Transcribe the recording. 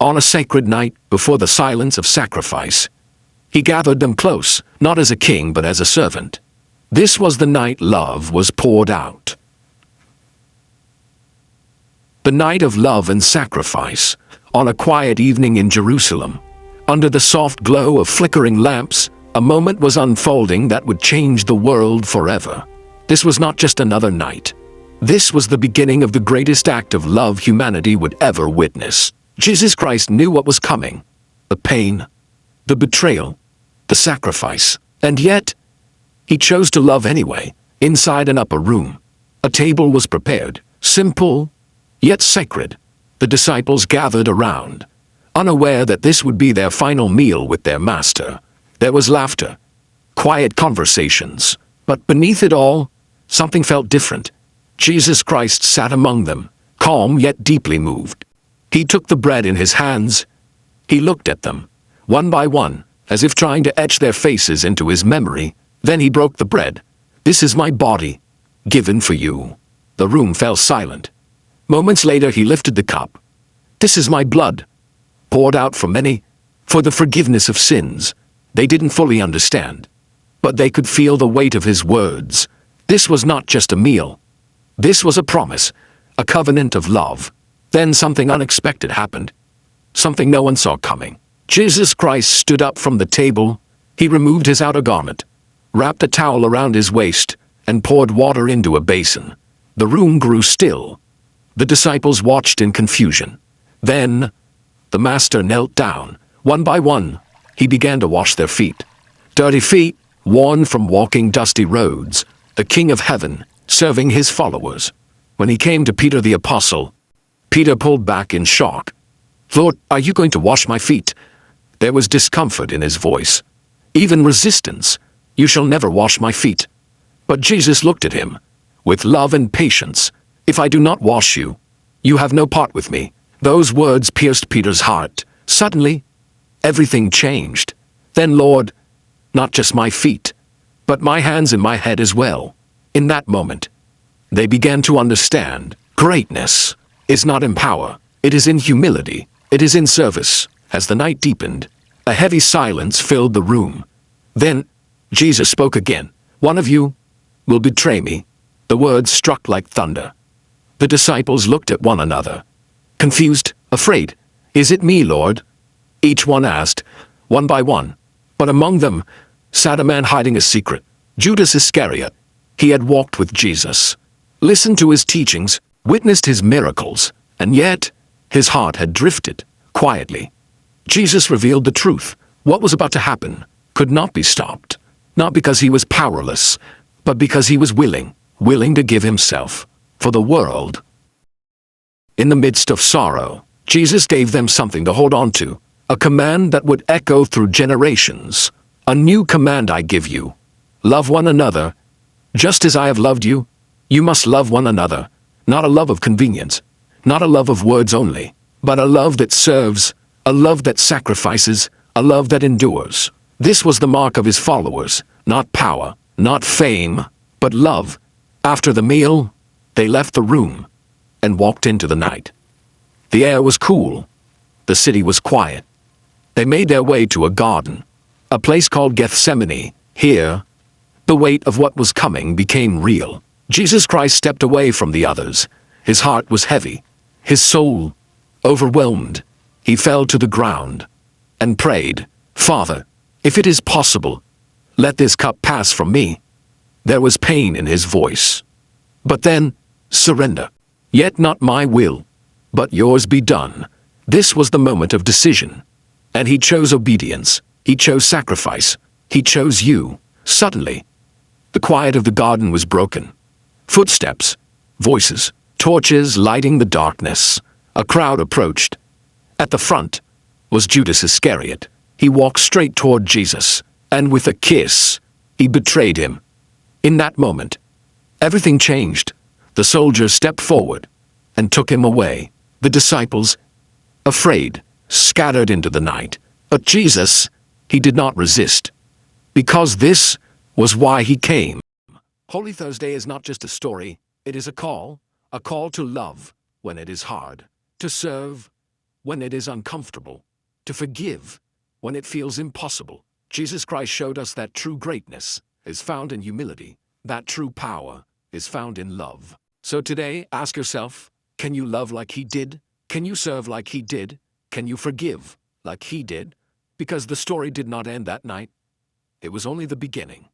On a sacred night, before the silence of sacrifice, he gathered them close, not as a king but as a servant. This was the night love was poured out. The night of love and sacrifice, on a quiet evening in Jerusalem. Under the soft glow of flickering lamps, a moment was unfolding that would change the world forever. This was not just another night. This was the beginning of the greatest act of love humanity would ever witness. Jesus Christ knew what was coming. The pain, the betrayal, the sacrifice. And yet, he chose to love anyway. Inside an upper room, a table was prepared, simple, yet sacred. The disciples gathered around, unaware that this would be their final meal with their master. There was laughter, quiet conversations, but beneath it all, something felt different. Jesus Christ sat among them, calm yet deeply moved. He took the bread in his hands. He looked at them, one by one, as if trying to etch their faces into his memory. Then he broke the bread. "This is my body, given for you." The room fell silent. Moments later he lifted the cup. "This is my blood, poured out for many, for the forgiveness of sins." They didn't fully understand, but they could feel the weight of his words. This was not just a meal. This was a promise, a covenant of love. Then something unexpected happened, something no one saw coming. Jesus Christ stood up from the table. He removed his outer garment, wrapped a towel around his waist, and poured water into a basin. The room grew still. The disciples watched in confusion. Then, the master knelt down. One by one, he began to wash their feet. Dirty feet, worn from walking dusty roads. The King of Heaven, serving his followers. When he came to Peter the Apostle, Peter pulled back in shock. "Lord, are you going to wash my feet?" There was discomfort in his voice, even resistance. "You shall never wash my feet." But Jesus looked at him, with love and patience. "If I do not wash you, you have no part with me." Those words pierced Peter's heart. Suddenly, everything changed. "Then, Lord, not just my feet, but my hands and my head as well." In that moment, they began to understand. Greatness is not in power, it is in humility, it is in service. As the night deepened, a heavy silence filled the room. Then, Jesus spoke again. "One of you will betray me." The words struck like thunder. The disciples looked at one another, confused, afraid. "Is it me, Lord?" Each one asked, one by one. But among them sat a man hiding a secret, Judas Iscariot. He had walked with Jesus, listened to his teachings, witnessed his miracles, and yet his heart had drifted quietly. Jesus revealed the truth. What was about to happen could not be stopped, not because he was powerless, but because he was willing to give himself for the world. In the midst of sorrow, Jesus gave them something to hold on to, a command that would echo through generations. "A new command I give you. Love one another. Just as I have loved you, you must love one another." Not a love of convenience, not a love of words only, but a love that serves, a love that sacrifices, a love that endures. This was the mark of his followers, not power, not fame, but love. After the meal, they left the room and walked into the night. The air was cool. The city was quiet. They made their way to a garden, a place called Gethsemane. Here, the weight of what was coming became real. Jesus Christ stepped away from the others. His heart was heavy, his soul overwhelmed. He fell to the ground and prayed, "Father, if it is possible, let this cup pass from me." There was pain in his voice. But then, surrender. "Yet not my will, but yours be done." This was the moment of decision. And he chose obedience. He chose sacrifice. He chose you. Suddenly, the quiet of the garden was broken. Footsteps, voices, torches lighting the darkness. A crowd approached. At the front was Judas Iscariot. He walked straight toward Jesus, and with a kiss, he betrayed him. In that moment, everything changed. The soldiers stepped forward and took him away. The disciples, afraid, scattered into the night. But Jesus, he did not resist, because this was why he came. Holy Thursday is not just a story, it is a call to love when it is hard, to serve when it is uncomfortable, to forgive when it feels impossible. Jesus Christ showed us that true greatness is found in humility, that true power is found in love. So today, ask yourself, can you love like He did? Can you serve like He did? Can you forgive like He did? Because the story did not end that night. It was only the beginning.